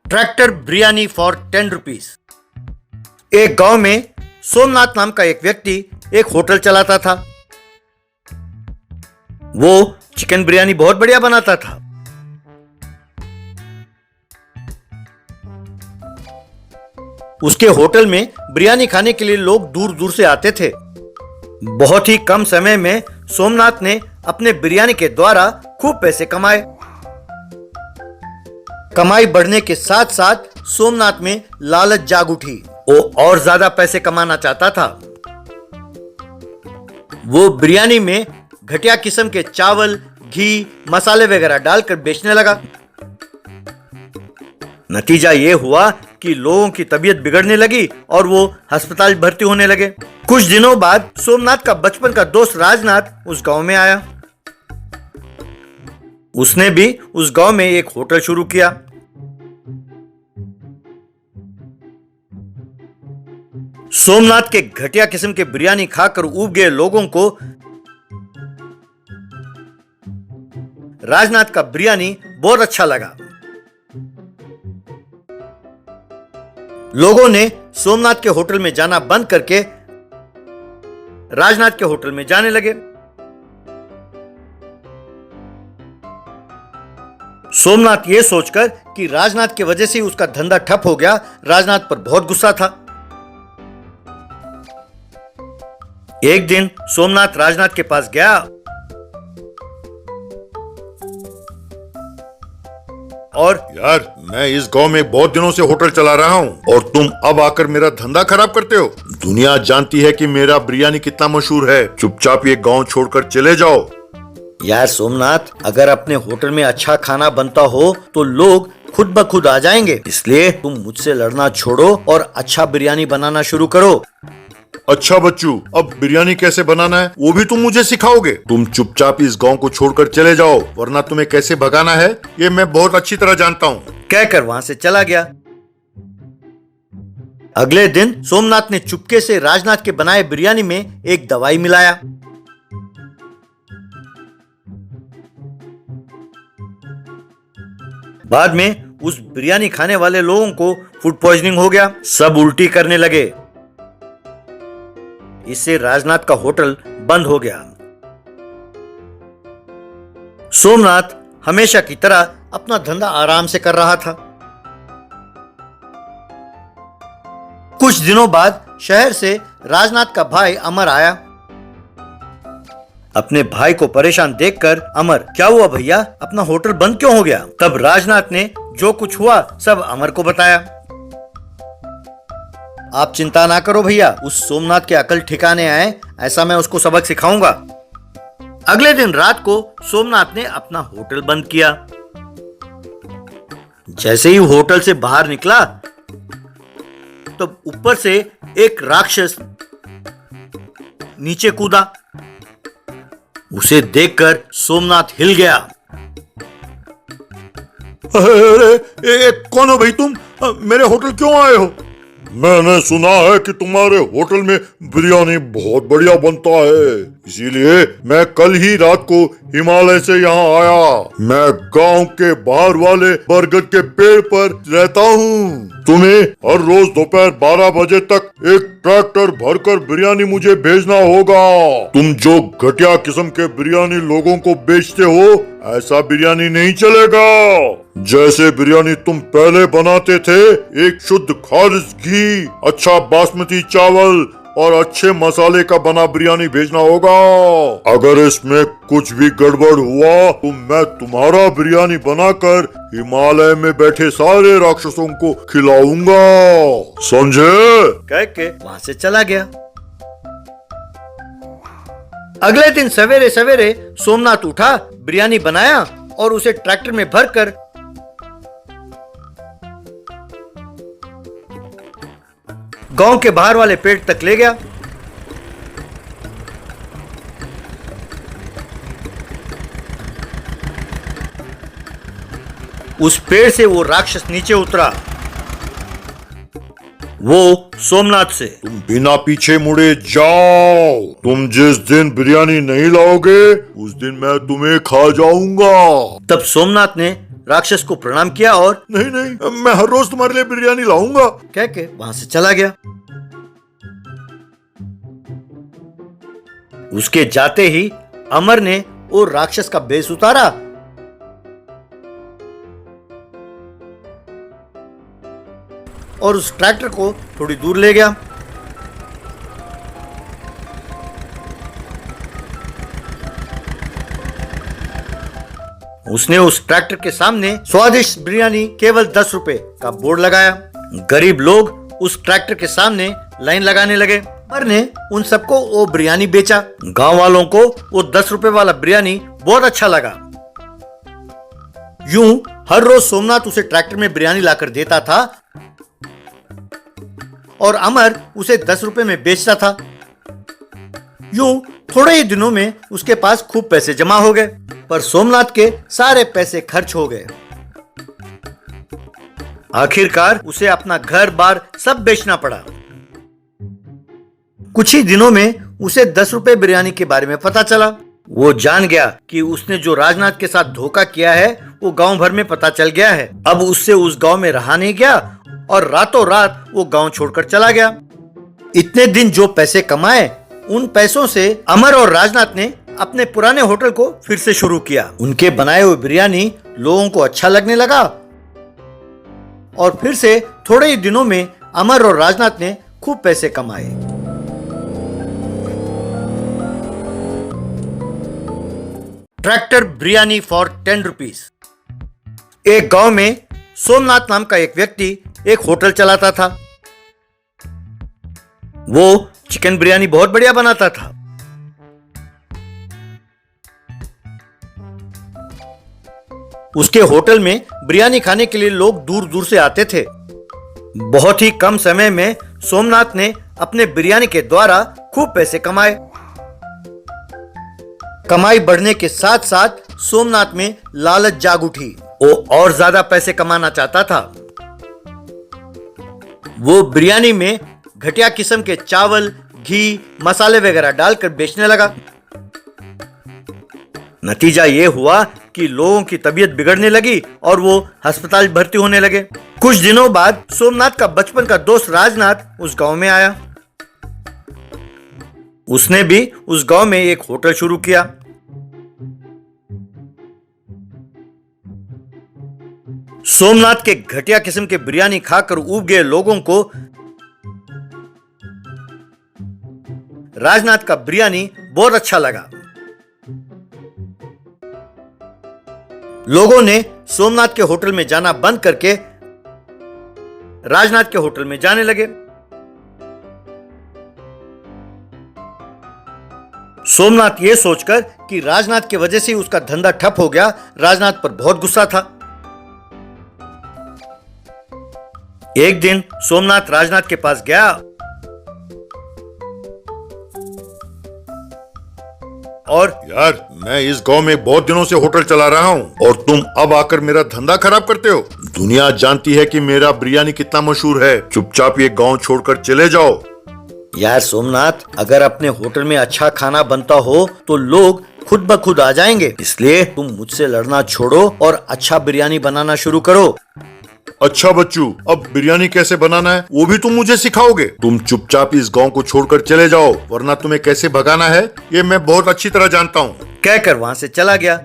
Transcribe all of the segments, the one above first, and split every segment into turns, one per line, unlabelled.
Tractor biryani for 10 rupees. एक गांव में सोमनाथ नाम का एक व्यक्ति एक होटल चलाता था। वो चिकन बिरयानी बहुत बढ़िया बनाता था। उसके होटल में बिरयानी खाने के लिए लोग दूर दूर से आते थे। बहुत ही कम समय में सोमनाथ ने अपने बिरयानी के द्वारा खूब पैसे कमाए। कमाई बढ़ने के साथ साथ सोमनाथ में लालच जाग उठी। वो और ज्यादा पैसे कमाना चाहता था। वो बिरयानी में घटिया किस्म के चावल, घी, मसाले वगैरह डालकर बेचने लगा। नतीजा ये हुआ कि लोगों की तबीयत बिगड़ने लगी और वो अस्पताल भर्ती होने लगे। कुछ दिनों बाद सोमनाथ का बचपन का दोस्त राजनाथ उस गांव में आया। उसने भी उस गांव में एक होटल शुरू किया। सोमनाथ के घटिया किस्म के बिरयानी खाकर ऊब गए लोगों को राजनाथ का बिरयानी बहुत अच्छा लगा। लोगों ने सोमनाथ के होटल में जाना बंद करके राजनाथ के होटल में जाने लगे। सोमनाथ ये सोचकर कि राजनाथ की वजह से उसका धंधा ठप हो गया, राजनाथ पर बहुत गुस्सा था। एक दिन सोमनाथ राजनाथ के पास गया और
यार, मैं इस गांव में बहुत दिनों से होटल चला रहा हूँ और तुम अब आकर मेरा धंधा खराब करते हो। दुनिया जानती है कि मेरा बिरयानी कितना मशहूर है। चुपचाप ये गांव छोड़कर चले जाओ।
यार सोमनाथ, अगर अपने होटल में अच्छा खाना बनता हो तो लोग खुद ब खुद आ जाएंगे। इसलिए तुम मुझसे लड़ना छोड़ो और अच्छा बिरयानी बनाना शुरू करो।
अच्छा बच्चू, अब बिरयानी कैसे बनाना है वो भी तुम मुझे सिखाओगे? तुम चुपचाप इस गांव को छोड़कर चले जाओ, वरना तुम्हें कैसे भगाना है ये मैं बहुत अच्छी तरह जानता हूँ।
कहकर वहां से चला गया। अगले दिन सोमनाथ ने चुपके से राजनाथ के बनाए बिरयानी में एक दवाई मिलाया। बाद में उस बिरयानी खाने वाले लोगों को फूड पॉइजनिंग हो गया। सब उल्टी करने लगे। इससे राजनाथ का होटल बंद हो गया। सोमनाथ हमेशा की तरह अपना धंधा आराम से कर रहा था। कुछ दिनों बाद शहर से राजनाथ का भाई अमर आया। अपने भाई को परेशान देखकर अमर, क्या हुआ भैया, अपना होटल बंद क्यों हो गया? तब राजनाथ ने जो कुछ हुआ सब अमर को बताया। आप चिंता ना करो भैया, उस सोमनाथ के अकल ठिकाने आए, ऐसा मैं उसको सबक सिखाऊंगा। अगले दिन रात को सोमनाथ ने अपना होटल बंद किया। जैसे ही होटल से बाहर निकला तो ऊपर से एक राक्षस नीचे कूदा। उसे देखकर सोमनाथ हिल गया।
अरे कौन हो भाई तुम? मेरे होटल क्यों आए हो? मैंने सुना है कि तुम्हारे होटल में बिरयानी बहुत बढ़िया बनता है, इसीलिए मैं कल ही रात को हिमालय से यहाँ आया। मैं गांव के बाहर वाले बरगद के पेड़ पर रहता हूँ। तुम्हें हर रोज दोपहर 12 बजे तक एक ट्रैक्टर भरकर बिरयानी मुझे भेजना होगा। तुम जो घटिया किस्म के बिरयानी लोगों को बेचते हो, ऐसा बिरयानी नहीं चलेगा। जैसे बिरयानी तुम पहले बनाते थे, एक शुद्ध खालिस घी, अच्छा बासमती चावल और अच्छे मसाले का बना बिरयानी भेजना होगा। अगर इसमें कुछ भी गड़बड़ हुआ तो मैं तुम्हारा बिरयानी बनाकर हिमालय में बैठे सारे राक्षसों को खिलाऊंगा, समझे?
कह के वहां से चला गया। अगले दिन सवेरे सवेरे सोमनाथ उठा, बिरयानी बनाया और उसे ट्रैक्टर में भरकर गांव के बाहर वाले पेड़ तक ले गया। उस पेड़ से वो राक्षस नीचे उतरा। वो सोमनाथ से,
तुम बिना पीछे मुड़े जाओ। तुम जिस दिन बिरयानी नहीं लाओगे उस दिन मैं तुम्हें खा जाऊंगा।
तब सोमनाथ ने राक्षस को प्रणाम किया और
नहीं नहीं, मैं हर रोज तुम्हारे लिए बिरयानी लाऊंगा
कह के वहां से चला गया। उसके जाते ही अमर ने वो राक्षस का बेस उतारा और उस ट्रैक्टर को थोड़ी दूर ले गया। उसने उस ट्रैक्टर के सामने स्वादिष्ट बिरयानी केवल 10 रुपए का बोर्ड लगाया। गरीब लोग उस ट्रैक्टर के सामने लाइन लगाने लगे। अमर ने उन सबको वो बिरयानी बेचा। गांव वालों को वो 10 रुपए वाला बिरयानी बहुत अच्छा लगा। यूं हर रोज सोमनाथ उसे ट्रैक्टर में बिरयानी लाकर देता था और अमर उसे 10 रुपए में बेचता था। यूं थोड़े ही दिनों में उसके पास खूब पैसे जमा हो गए, पर सोमनाथ के सारे पैसे खर्च हो गए। आखिरकार उसे अपना घर बार सब बेचना पड़ा। कुछ ही दिनों में उसे 10 रुपए बिरयानी के बारे में पता चला। वो जान गया कि उसने जो राजनाथ के साथ धोखा किया है वो गांव भर में पता चल गया है। अब उससे उस गांव में रहा नहीं गया और रातों रात वो गांव छोड़कर चला गया। इतने दिन जो पैसे कमाए, उन पैसों से अमर और राजनाथ ने अपने पुराने होटल को फिर से शुरू किया। उनके बनाए हुए बिरयानी लोगों को अच्छा लगने लगा और फिर से थोड़े ही दिनों में अमर और राजनाथ ने खूब पैसे कमाए। Tractor biryani for 10 rupees. एक गांव में सोमनाथ नाम का एक व्यक्ति एक होटल चलाता था। वो चिकन बिरयानी बहुत बढ़िया बनाता था। उसके होटल में बिरयानी खाने के लिए लोग दूर दूर से आते थे। बहुत ही कम समय में सोमनाथ ने अपने बिरयानी के द्वारा खूब पैसे कमाए। कमाई बढ़ने के साथ साथ सोमनाथ में लालच जाग उठी। वो और ज्यादा पैसे कमाना चाहता था। वो बिरयानी में घटिया किस्म के चावल, घी, मसाले वगैरह डालकर बेचने लगा। नतीजा ये हुआ कि लोगों की तबीयत बिगड़ने लगी और वो अस्पताल भर्ती होने लगे। कुछ दिनों बाद सोमनाथ का बचपन का दोस्त राजनाथ उस गांव में आया। उसने भी उस गांव में एक होटल शुरू किया। सोमनाथ के घटिया किस्म के बिरयानी खाकर ऊब गए लोगों को राजनाथ का बिरयानी बहुत अच्छा लगा। लोगों ने सोमनाथ के होटल में जाना बंद करके राजनाथ के होटल में जाने लगे। सोमनाथ ये सोचकर कि राजनाथ की वजह से उसका धंधा ठप हो गया, राजनाथ पर बहुत गुस्सा था। एक दिन सोमनाथ राजनाथ के पास गया और
यार, मैं इस गांव में बहुत दिनों से होटल चला रहा हूँ और तुम अब आकर मेरा धंधा खराब करते हो। दुनिया जानती है कि मेरा बिरयानी कितना मशहूर है। चुपचाप ये गांव छोड़कर चले जाओ।
यार सोमनाथ, अगर अपने होटल में अच्छा खाना बनता हो तो लोग खुद ब खुद आ जाएंगे। इसलिए तुम मुझसे लड़ना छोड़ो और अच्छा बिरयानी बनाना शुरू करो।
अच्छा बच्चू, अब बिरयानी कैसे बनाना है वो भी तुम मुझे सिखाओगे। तुम चुपचाप इस गांव को छोड़कर चले जाओ, वरना तुम्हें कैसे भगाना है ये मैं बहुत अच्छी तरह जानता हूँ।
कहकर वहां से चला गया।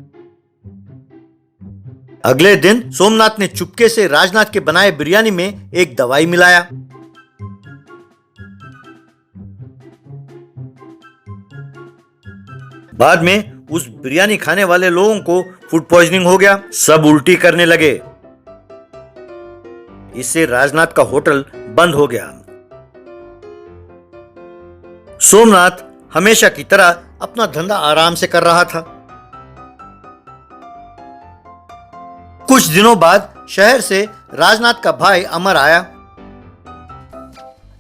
अगले दिन सोमनाथ ने चुपके से राजनाथ के बनाए बिरयानी में एक दवाई मिलाया। बाद में उस बिरयानी खाने वाले लोगों को फूड पॉइजनिंग हो गया। सब उल्टी करने लगे। इससे राजनाथ का होटल बंद हो गया। सोमनाथ हमेशा की तरह अपना धंधा आराम से कर रहा था। कुछ दिनों बाद शहर से राजनाथ का भाई अमर आया।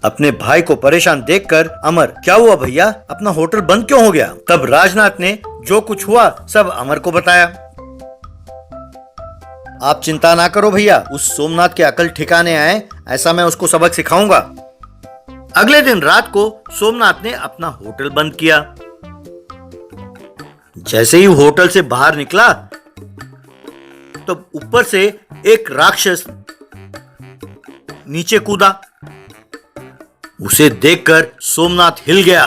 अपने भाई को परेशान देखकर अमर, क्या हुआ भैया, अपना होटल बंद क्यों हो गया? तब राजनाथ ने जो कुछ हुआ सब अमर को बताया। आप चिंता ना करो भैया, उस सोमनाथ के अकल ठिकाने आए, ऐसा मैं उसको सबक सिखाऊंगा। अगले दिन रात को सोमनाथ ने अपना होटल बंद किया। जैसे ही होटल से बाहर निकला तो ऊपर से एक राक्षस नीचे कूदा। उसे देखकर सोमनाथ हिल गया।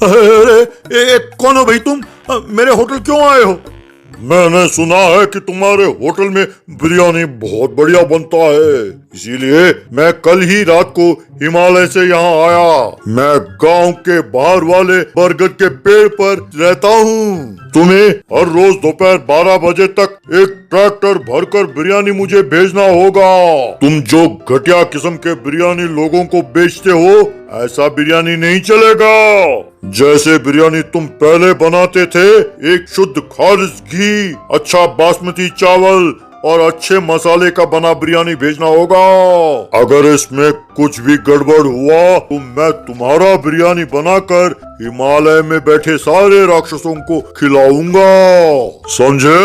अरे कौन हो भाई तुम? मेरे होटल क्यों आए हो? मैंने सुना है कि तुम्हारे होटल में बिरयानी बहुत बढ़िया बनता है, इसीलिए मैं कल ही रात को हिमालय से यहाँ आया। मैं गांव के बाहर वाले बरगद के पेड़ पर रहता हूँ। तुम्हें हर रोज दोपहर 12 बजे तक एक ट्रैक्टर भरकर बिरयानी मुझे भेजना होगा। तुम जो घटिया किस्म के बिरयानी लोगों को बेचते हो, ऐसा बिरयानी नहीं चलेगा। जैसे बिरयानी तुम पहले बनाते थे, एक शुद्ध खालिस घी, अच्छा बासमती चावल और अच्छे मसाले का बना बिरयानी भेजना होगा। अगर इसमें कुछ भी गड़बड़ हुआ तो मैं तुम्हारा बिरयानी बनाकर हिमालय में बैठे सारे राक्षसों को खिलाऊंगा, समझे?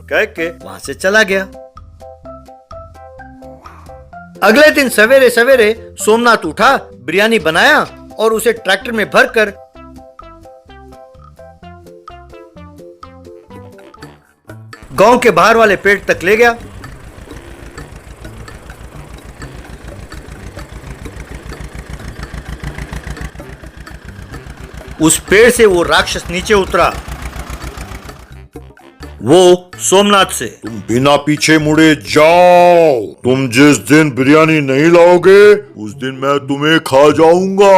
कह के वहां से चला गया। अगले दिन सवेरे सवेरे सोमनाथ उठा, बिरयानी बनाया और उसे ट्रैक्टर में भरकर गांव के बाहर वाले पेड़ तक ले गया। उस पेड़ से वो राक्षस नीचे उतरा। वो सोमनाथ से,
तुम बिना पीछे मुड़े जाओ। तुम जिस दिन बिरयानी नहीं लाओगे उस दिन मैं तुम्हें खा जाऊंगा।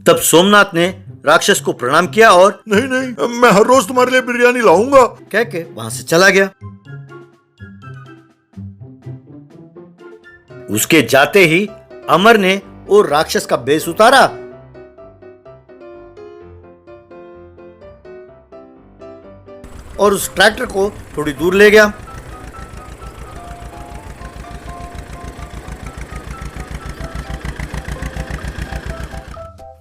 तब सोमनाथ ने राक्षस को प्रणाम किया और
नहीं नहीं, मैं हर रोज तुम्हारे लिए बिरयानी लाऊंगा,
कह के वहां से चला गया। उसके जाते ही अमर ने वो राक्षस का बेस उतारा और उस ट्रैक्टर को थोड़ी दूर ले गया।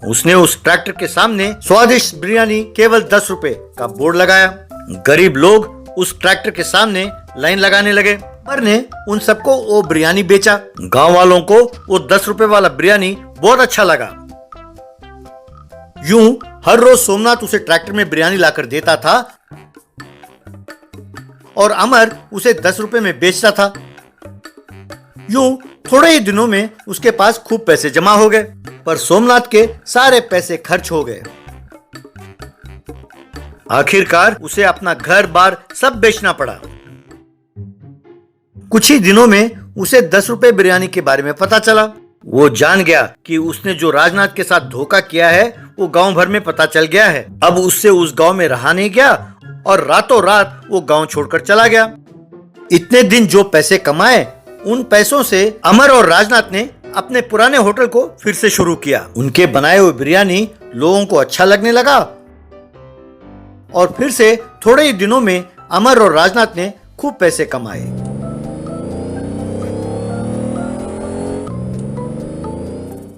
उसने उस ट्रैक्टर के सामने स्वादिष्ट बिरयानी केवल 10 रुपए का बोर्ड लगाया। गरीब लोग उस ट्रैक्टर के सामने लाइन लगाने लगे। अमर ने उन सबको वो बिरयानी बेचा। गांव वालों को वो 10 रुपए वाला बिरयानी बहुत अच्छा लगा। यूं हर रोज सोमनाथ उसे ट्रैक्टर में बिरयानी लाकर देता था और अमर उसे 10 रुपए में बेचता था। यूं थोड़े ही दिनों में उसके पास खूब पैसे जमा हो गए, पर सोमनाथ के सारे पैसे खर्च हो गए। आखिरकार उसे अपना घर बार सब बेचना पड़ा। कुछ ही दिनों में उसे 10 रुपए बिरयानी के बारे में पता चला। वो जान गया कि उसने जो राजनाथ के साथ धोखा किया है वो गांव भर में पता चल गया है। अब उससे उस गांव में रहा नहीं गया और रातों रात वो गांव छोड़कर चला गया। इतने दिन जो पैसे कमाए, उन पैसों से अमर और राजनाथ ने अपने पुराने होटल को फिर से शुरू किया। उनके बनाए हुए बिरयानी लोगों को अच्छा लगने लगा और फिर से थोड़े ही दिनों में अमर और राजनाथ ने खूब पैसे कमाए।